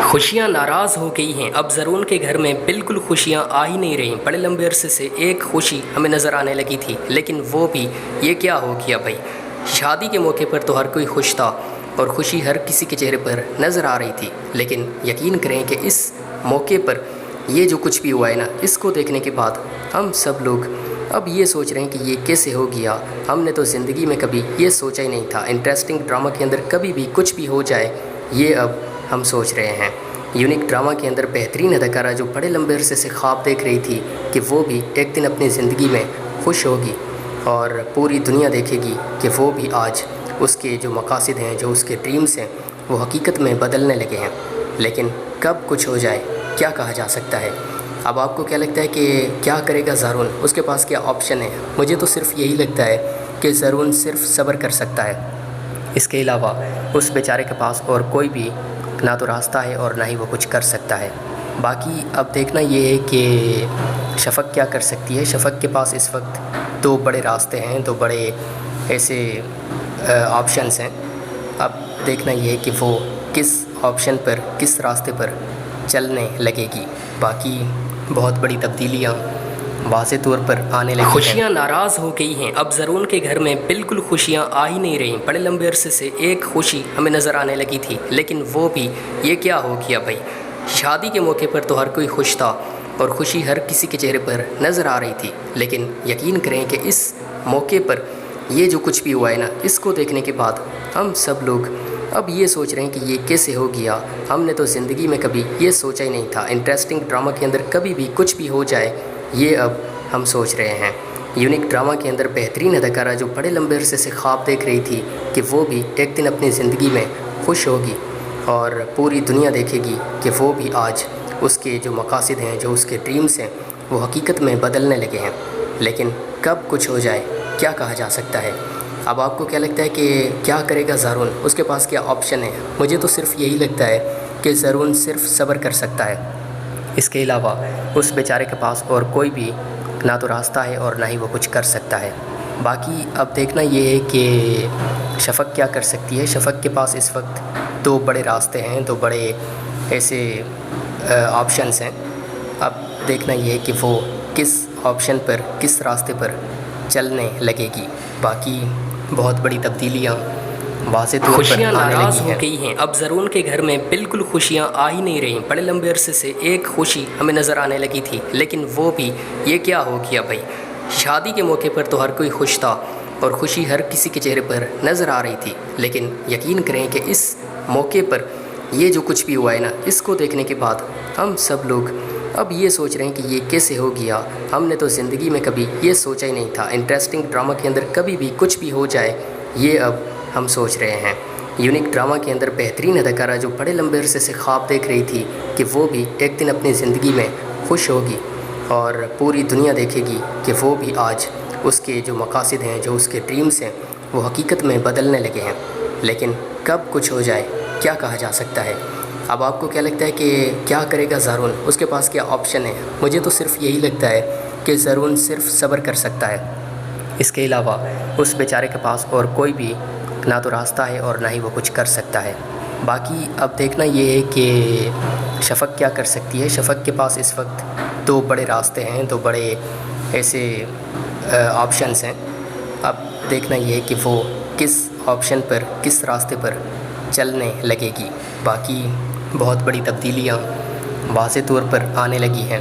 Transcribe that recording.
खुशियाँ नाराज़ हो गई हैं। अब ज़रून के घर में बिल्कुल खुशियाँ आ ही नहीं रहीं। बड़े लंबे अरसे से एक खुशी हमें नज़र आने लगी थी, लेकिन वो भी ये क्या हो गया भाई। शादी के मौके पर तो हर कोई खुश था और खुशी हर किसी के चेहरे पर नज़र आ रही थी, लेकिन यकीन करें कि इस मौके पर ये जो कुछ भी हुआ है ना, इसको देखने के बाद हम सब लोग अब ये सोच रहे हैं कि ये कैसे हो गया। हमने तो ज़िंदगी में कभी ये सोचा ही नहीं था। इंटरेस्टिंग ड्रामा के अंदर कभी भी कुछ भी हो जाए, ये अब हम सोच रहे हैं। यूनिक ड्रामा के अंदर बेहतरीन अदाकारा जो बड़े लंबे अरसे से ख्वाब देख रही थी कि वो भी एक दिन अपनी ज़िंदगी में खुश होगी और पूरी दुनिया देखेगी कि वो भी आज उसके जो मकासद हैं, जो उसके ड्रीम्स हैं, वो हकीकत में बदलने लगे हैं। लेकिन कब कुछ हो जाए, क्या कहा जा सकता है। अब आपको क्या लगता है कि क्या करेगा ज़रून, उसके पास क्या ऑप्शन है। मुझे तो सिर्फ यही लगता है कि ज़रून सिर्फ सब्र कर सकता है। इसके अलावा उस बेचारे के पास और कोई भी ना तो रास्ता है और ना ही वो कुछ कर सकता है। बाकी अब देखना ये है कि शफ़क़ क्या कर सकती है। शफ़क़ के पास इस वक्त दो बड़े रास्ते हैं, दो बड़े ऐसे ऑप्शंस हैं। अब देखना ये है कि वो किस ऑप्शन पर, किस रास्ते पर चलने लगेगी। बाकी बहुत बड़ी तब्दीलियाँ वाज़े तौर पर आने लगी हैं। खुशियाँ नाराज़ हो गई हैं। अब ज़रून के घर में बिल्कुल खुशियाँ आ ही नहीं रहीं। बड़े लंबे अरसे से एक खुशी हमें नज़र आने लगी थी, लेकिन वो भी ये क्या हो गया भाई। शादी के मौके पर तो हर कोई खुश था और खुशी हर किसी के चेहरे पर नज़र आ रही थी, लेकिन यकीन करें कि इस मौके पर ये जो कुछ भी हुआ है ना, इसको देखने के बाद हम सब लोग अब ये सोच रहे हैं कि ये कैसे हो गया। हमने तो ज़िंदगी में कभी ये सोचा ही नहीं था। इंटरेस्टिंग ड्रामा के अंदर कभी भी कुछ भी हो जाए, ये अब हम सोच रहे हैं। यूनिक ड्रामा के अंदर बेहतरीन अदाकारा जो बड़े लंबे अरसे से ख्वाब देख रही थी कि वो भी एक दिन अपनी ज़िंदगी में खुश होगी और पूरी दुनिया देखेगी कि वो भी आज उसके जो मकासद हैं, जो उसके ड्रीम्स हैं, वो हकीकत में बदलने लगे हैं। लेकिन कब कुछ हो जाए, क्या कहा जा सकता है। अब आपको क्या लगता है कि क्या करेगा ज़रून, उसके पास क्या ऑप्शन है। मुझे तो सिर्फ यही लगता है कि ज़रून सिर्फ सब्र कर सकता है। इसके अलावा उस बेचारे के पास और कोई भी ना तो रास्ता है और ना ही वो कुछ कर सकता है। बाकी अब देखना ये है कि शफ़क़ क्या कर सकती है। शफ़क़ के पास इस वक्त दो बड़े रास्ते हैं, दो बड़े ऐसे ऑप्शंस हैं। अब देखना ये है कि वो किस ऑप्शन पर, किस रास्ते पर चलने लगेगी। बाकी बहुत बड़ी तब्दीलियाँ वाज़े तौर पर आने लगी हैं। हो गई हैं। अब ज़रून के घर में बिल्कुल खुशियाँ आ ही नहीं रहीं। बड़े लंबे अरसे से एक खुशी हमें नज़र आने लगी थी, लेकिन वो भी ये क्या हो गया भाई। शादी के मौके पर तो हर कोई खुश था और खुशी हर किसी के चेहरे पर नज़र आ रही थी, लेकिन यकीन करें कि इस मौके पर ये जो कुछ भी हुआ है ना, इसको देखने के बाद हम सब लोग अब ये सोच रहे हैं कि ये कैसे हो गया। हमने तो ज़िंदगी में कभी ये सोचा ही नहीं था। इंटरेस्टिंग ड्रामा के अंदर कभी भी कुछ भी हो जाए, ये अब हम सोच रहे हैं। यूनिक ड्रामा के अंदर बेहतरीन अदाकारा जो बड़े लंबे अरसे से ख्वाब देख रही थी कि वो भी एक दिन अपनी ज़िंदगी में खुश होगी और पूरी दुनिया देखेगी कि वो भी आज उसके जो मकासद हैं, जो उसके ड्रीम्स हैं, वो हकीकत में बदलने लगे हैं। लेकिन कब कुछ हो जाए, क्या कहा जा सकता है। अब आपको क्या लगता है कि क्या करेगा ज़रून, उसके पास क्या ऑप्शन है। मुझे तो सिर्फ यही लगता है कि ज़रून सिर्फ सब्र कर सकता है। इसके अलावा उस बेचारे के पास और कोई भी ना तो रास्ता है और ना ही वो कुछ कर सकता है। बाकी अब देखना ये है कि शफ़क़ क्या कर सकती है। शफ़क़ के पास इस वक्त दो बड़े रास्ते हैं, दो बड़े ऐसे ऑप्शंस हैं। अब देखना ये है कि वो किस ऑप्शन पर, किस रास्ते पर चलने लगेगी। बाकी बहुत बड़ी तब्दीलियाँ वाज़े तौर पर आने लगी हैं।